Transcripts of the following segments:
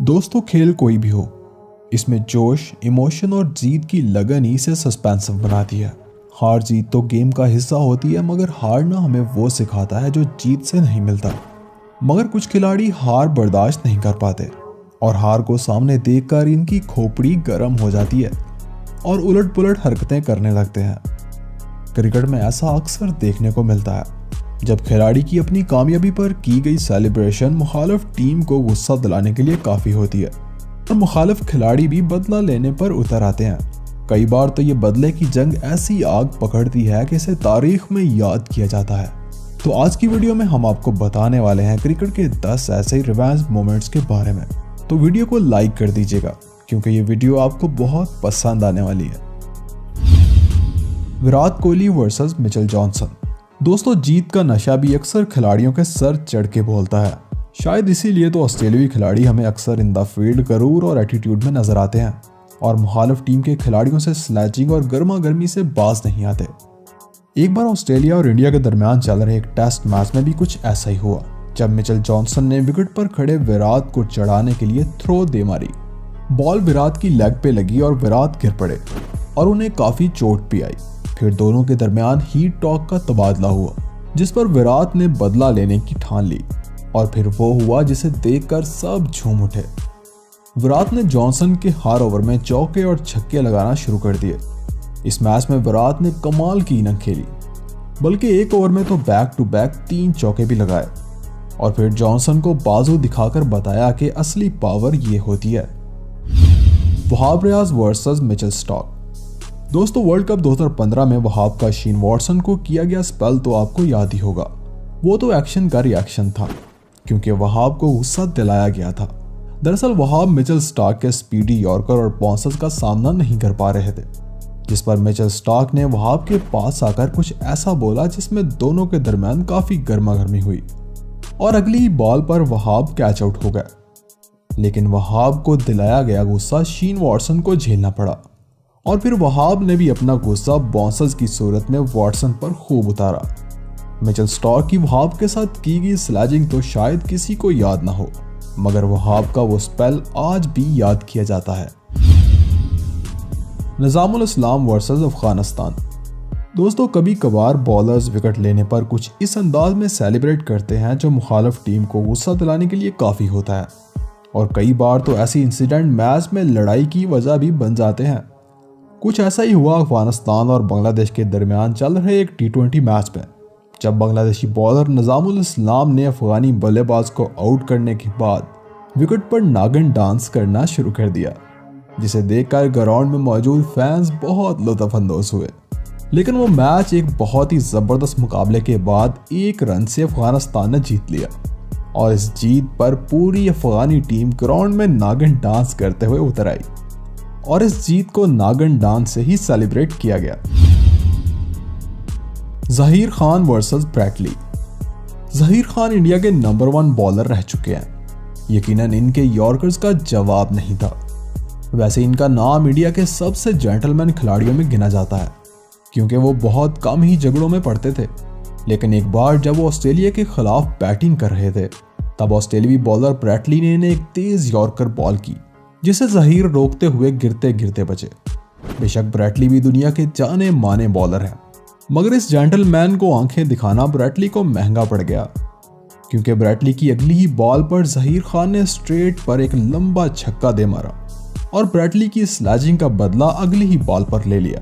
दोस्तों, खेल कोई भी हो, इसमें जोश, इमोशन और जीत की लगन ही इसे सस्पेंसिव बनाती है। हार जीत तो गेम का हिस्सा होती है, मगर हारना हमें वो सिखाता है जो जीत से नहीं मिलता। मगर कुछ खिलाड़ी हार बर्दाश्त नहीं कर पाते और हार को सामने देखकर इनकी खोपड़ी गर्म हो जाती है और उलट पुलट हरकतें करने लगते हैं। क्रिकेट में ऐसा अक्सर देखने को मिलता है जब खिलाड़ी की अपनी कामयाबी पर की गई सेलिब्रेशन मुखालिफ टीम को गुस्सा दिलाने के लिए काफ़ी होती है और मुखालिफ खिलाड़ी भी बदला लेने पर उतर आते हैं। कई बार तो ये बदले की जंग ऐसी आग पकड़ती है कि इसे तारीख में याद किया जाता है। तो आज की वीडियो में हम आपको बताने वाले हैं क्रिकेट के 10 ऐसे रिवेंज मोमेंट्स के बारे में। तो वीडियो को लाइक कर दीजिएगा क्योंकि ये वीडियो आपको बहुत पसंद आने वाली है। Virat Kohli versus Mitchell Johnson. दोस्तों, जीत का नशा भी अक्सर खिलाड़ियों के सर चढ़ के बोलता है। शायद इसीलिए तो ऑस्ट्रेलियाई खिलाड़ी हमें अक्सर इन द फील्ड गरूर और एटीट्यूड में नजर आते हैं और मुखालिफ टीम के खिलाड़ियों से स्लैचिंग और गर्मा गर्मी से बाज नहीं आते। एक बार ऑस्ट्रेलिया और इंडिया के दरमियान चल रहे एक टेस्ट मैच में भी कुछ ऐसा ही हुआ जब मिचेल जॉनसन ने विकेट पर खड़े विराट को चढ़ाने के लिए थ्रो दे मारी। बॉल विराट की लेग पे लगी और विराट गिर पड़े और उन्हें काफी चोट भी आई। फिर दोनों के दरमियान हीट टॉक का तबादला हुआ जिस पर विराट ने बदला लेने की ठान ली और फिर वो हुआ जिसे देखकर सब झूम उठे। विराट ने जॉनसन के हर ओवर में चौके और छक्के लगाना शुरू कर दिए। इस मैच में विराट ने कमाल की इनिंग खेली, बल्कि एक ओवर में तो बैक टू बैक 3 चौके भी लगाए और फिर जॉनसन को बाजू दिखाकर बताया कि असली पावर ये होती है। Wahab Riaz versus Mitchell Starc. दोस्तों, वर्ल्ड कप 2015 में वहाब का शेन वॉटसन को किया गया स्पेल तो आपको याद ही होगा। वो तो एक्शन का रिएक्शन था क्योंकि वहाब को गुस्सा दिलाया गया था। दरअसल वहाब मिचेल स्टार्क के स्पीडी यॉर्कर और बाउंसर्स का सामना नहीं कर पा रहे थे, जिस पर मिचेल स्टार्क ने वहाब के पास आकर कुछ ऐसा बोला जिसमें दोनों के दरमियान काफी गर्मागर्मी हुई और अगली ही बॉल पर वहाब कैच आउट हो गया। लेकिन वहाब को दिलाया गया गुस्सा शेन वॉटसन को झेलना पड़ा और फिर वहाब ने भी अपना गुस्सा बाउंसर्स की सूरत में वॉटसन पर खूब उतारा। मिचेल स्टार्क की वहाब के साथ की गई स्लैजिंग तो शायद किसी को याद ना हो, मगर वहाब का वो स्पेल आज भी याद किया जाता है। निजामुल इस्लाम वर्सेस अफगानिस्तान। दोस्तों, कभी कभार बॉलर्स विकेट लेने पर कुछ इस अंदाज में सेलिब्रेट करते हैं जो मुखालिफ टीम को गुस्सा दिलाने के लिए काफ़ी होता है और कई बार तो ऐसे इंसिडेंट मैच में लड़ाई की वजह भी बन जाते हैं। कुछ ऐसा ही हुआ अफगानिस्तान और बांग्लादेश के दरमियान चल रहे एक T20 मैच में, जब बांग्लादेशी बॉलर निजामुल इस्लाम ने अफगानी बल्लेबाज को आउट करने के बाद विकेट पर नागिन डांस करना शुरू कर दिया, जिसे देखकर ग्राउंड में मौजूद फैंस बहुत लुत्फअंदोज हुए। लेकिन वो मैच एक बहुत ही ज़बरदस्त मुकाबले के बाद 1 रन से अफगानिस्तान ने जीत लिया और इस जीत पर पूरी अफगानी टीम ग्राउंड में नागिन डांस करते हुए उतर आई और इस जीत को नागिन डांस से ही सेलिब्रेट किया गया। जहीर खान वर्सेस ब्रैट ली। जहीर खान इंडिया के नंबर 1 बॉलर रह चुके हैं। यकीनन इनके यॉर्कर्स का जवाब नहीं था। वैसे इनका नाम इंडिया के सबसे जेंटलमैन खिलाड़ियों में गिना जाता है क्योंकि वो बहुत कम ही झगड़ों में पड़ते थे। लेकिन एक बार जब वो ऑस्ट्रेलिया के खिलाफ बैटिंग कर रहे थे, तब ऑस्ट्रेलियाई बॉलर ब्रैट ली ने एक तेज यॉर्कर बॉल की जिसे जहीर रोकते हुए गिरते गिरते बचे। बेशक ब्रैट ली भी दुनिया के जाने माने बॉलर हैं, मगर इस जेंटलमैन को आंखें दिखाना ब्रैट ली को महंगा पड़ गया क्योंकि ब्रैट ली की अगली ही बॉल पर जहीर खान ने स्ट्रेट पर एक लंबा छक्का दे मारा और ब्रैट ली की स्लैजिंग का बदला अगली ही बॉल पर ले लिया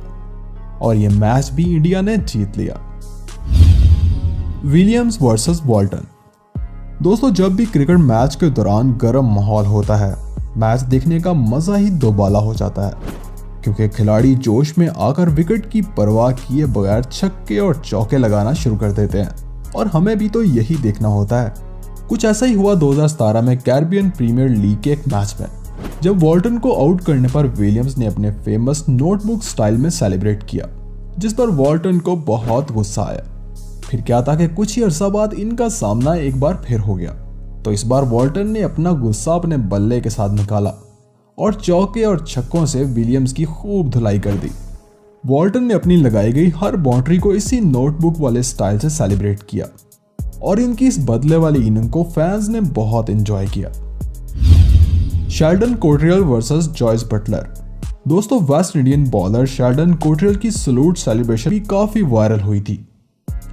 और यह मैच भी इंडिया ने जीत लिया। Williams versus वॉल्टन। दोस्तों, जब भी क्रिकेट मैच के दौरान गर्म माहौल होता है, मैच देखने का मजा ही दोबाला हो जाता है क्योंकि खिलाड़ी जोश में आकर विकेट की परवाह किए बगैर छक्के और चौके लगाना शुरू कर देते हैं और हमें भी तो यही देखना होता है। कुछ ऐसा ही हुआ 2017 में कैरिबियन प्रीमियर लीग के एक मैच में, जब वॉल्टन को आउट करने पर विलियम्स ने अपने फेमस नोटबुक स्टाइल में सेलिब्रेट किया, जिस पर वॉल्टन को बहुत गुस्सा आया। फिर क्या था कि कुछ ही अरसा बाद इनका सामना एक बार फिर हो गया, तो इस बार वॉल्टन ने अपना गुस्सा अपने बल्ले के साथ निकाला और चौके और छक्कों से विलियम्स की खूब धुलाई कर दी। वॉल्टन ने अपनी लगाई गई हर बाउंड्री को इसी नोटबुक वाले स्टाइल से सेलिब्रेट किया और इनकी इस बदले वाली इनिंग को फैंस ने बहुत एंजॉय किया। Sheldon Cottrell versus Jos Buttler. दोस्तों, West Indian bowler Sheldon Cottrell की सलूट सेलिब्रेशन भी काफी वायरल हुई थी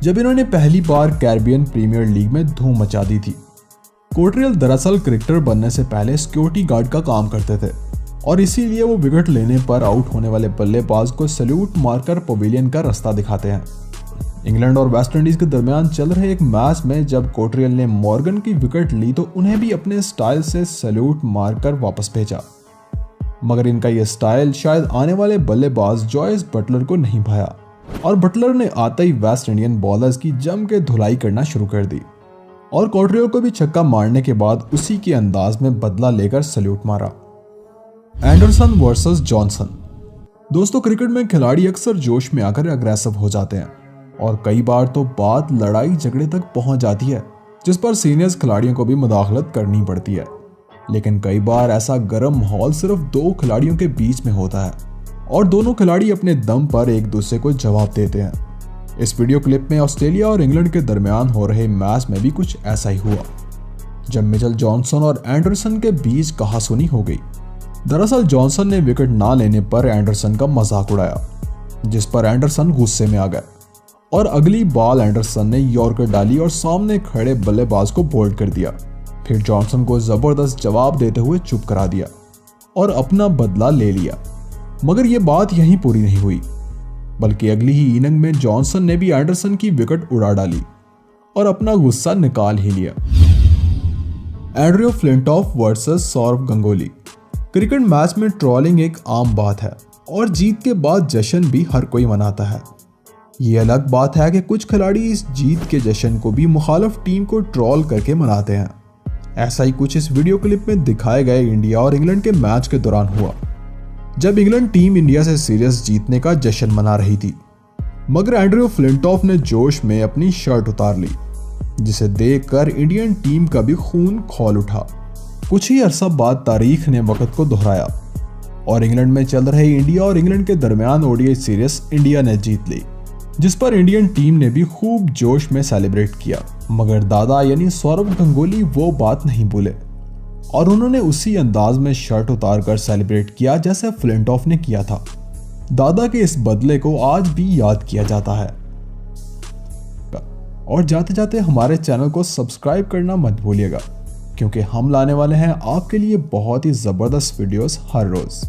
जब इन्होंने पहली बार कैरिबियन प्रीमियर लीग में धूम मचा दी थी। कोट्रियल दरअसल क्रिकेटर बनने से पहले सिक्योरिटी गार्ड का काम करते थे और इसीलिए वो विकेट लेने पर आउट होने वाले बल्लेबाज को सैल्यूट मारकर पवेलियन का रास्ता दिखाते हैं। इंग्लैंड और वेस्ट इंडीज के दरमियान चल रहे एक मैच में जब कोट्रियल ने मॉर्गन की विकेट ली तो उन्हें भी अपने स्टाइल से सैल्यूट मारकर वापस भेजा, मगर इनका यह स्टाइल शायद आने वाले बल्लेबाज जॉयस बटलर को नहीं भाया और बटलर ने आते ही वेस्ट इंडियन बॉलर्स की जम के धुलाई करना शुरू कर दी और कोट्रियल को भी छक्का मारने के बाद उसी के अंदाज में बदला लेकर सैल्यूट मारा। Anderson versus Johnson. दोस्तों, क्रिकेट में खिलाड़ी अक्सर जोश में आकर अग्रेसिव हो जाते हैं और कई बार तो बात लड़ाई झगड़े तक पहुंच जाती है जिस पर सीनियर्स खिलाड़ियों को भी मुदाखलत करनी पड़ती है। लेकिन कई बार ऐसा गर्म माहौल सिर्फ दो खिलाड़ियों के बीच में होता है और दोनों खिलाड़ी अपने दम पर एक दूसरे को जवाब देते हैं। इस वीडियो क्लिप में ऑस्ट्रेलिया और इंग्लैंड के दरमियान हो रहे मैच में भी कुछ ऐसा ही हुआ जब मिचेल जॉनसन और एंडरसन के बीच कहासुनी हो गई। दरअसल जॉनसन ने विकेट ना लेने पर एंडरसन का मजाक उड़ाया, जिस पर एंडरसन गुस्से में आ गया और अगली बॉल एंडरसन ने यॉर्कर डाली और सामने खड़े बल्लेबाज को बोल्ड कर दिया। फिर जॉनसन को जबरदस्त जवाब देते हुए चुप करा दिया और अपना बदला ले लिया। मगर यह बात यहीं पूरी नहीं हुई, बल्कि अगली ही इनिंग में जॉनसन ने भी एंडरसन की विकेट उड़ा डाली और अपना गुस्सा निकाल ही लिया। Andrew Flintoff versus Sourav Ganguly. Cricket match में ट्रोलिंग एक आम बात है और जीत के बाद जश्न भी हर कोई मनाता है। ये अलग बात है कि कुछ खिलाड़ी इस जीत के जश्न को भी मुखालिफ टीम को ट्रोल करके मनाते हैं। ऐसा ही कुछ इस वीडियो क्लिप में दिखाए गए इंडिया और इंग्लैंड के मैच के दौरान हुआ जब इंग्लैंड टीम इंडिया से सीरीज जीतने का जश्न मना रही थी, मगर एंड्रयू फ्लिंटॉफ ने जोश में अपनी शर्ट उतार ली, जिसे देखकर इंडियन टीम का भी खून खौल उठा। कुछ ही अरसा बाद तारीख ने वक्त को दोहराया और इंग्लैंड में चल रहे इंडिया और इंग्लैंड के दरमियान ओडीआई सीरीज इंडिया ने जीत ली, जिस पर इंडियन टीम ने भी खूब जोश में सेलिब्रेट किया। मगर दादा यानी सौरव गंगोली वो बात नहीं भूले और उन्होंने उसी अंदाज में शर्ट उतार कर सेलिब्रेट किया जैसे फ्लिंटॉफ ने किया था। दादा के इस बदले को आज भी याद किया जाता है। और जाते जाते हमारे चैनल को सब्सक्राइब करना मत भूलिएगा, क्योंकि हम लाने वाले हैं आपके लिए बहुत ही जबरदस्त वीडियोस हर रोज।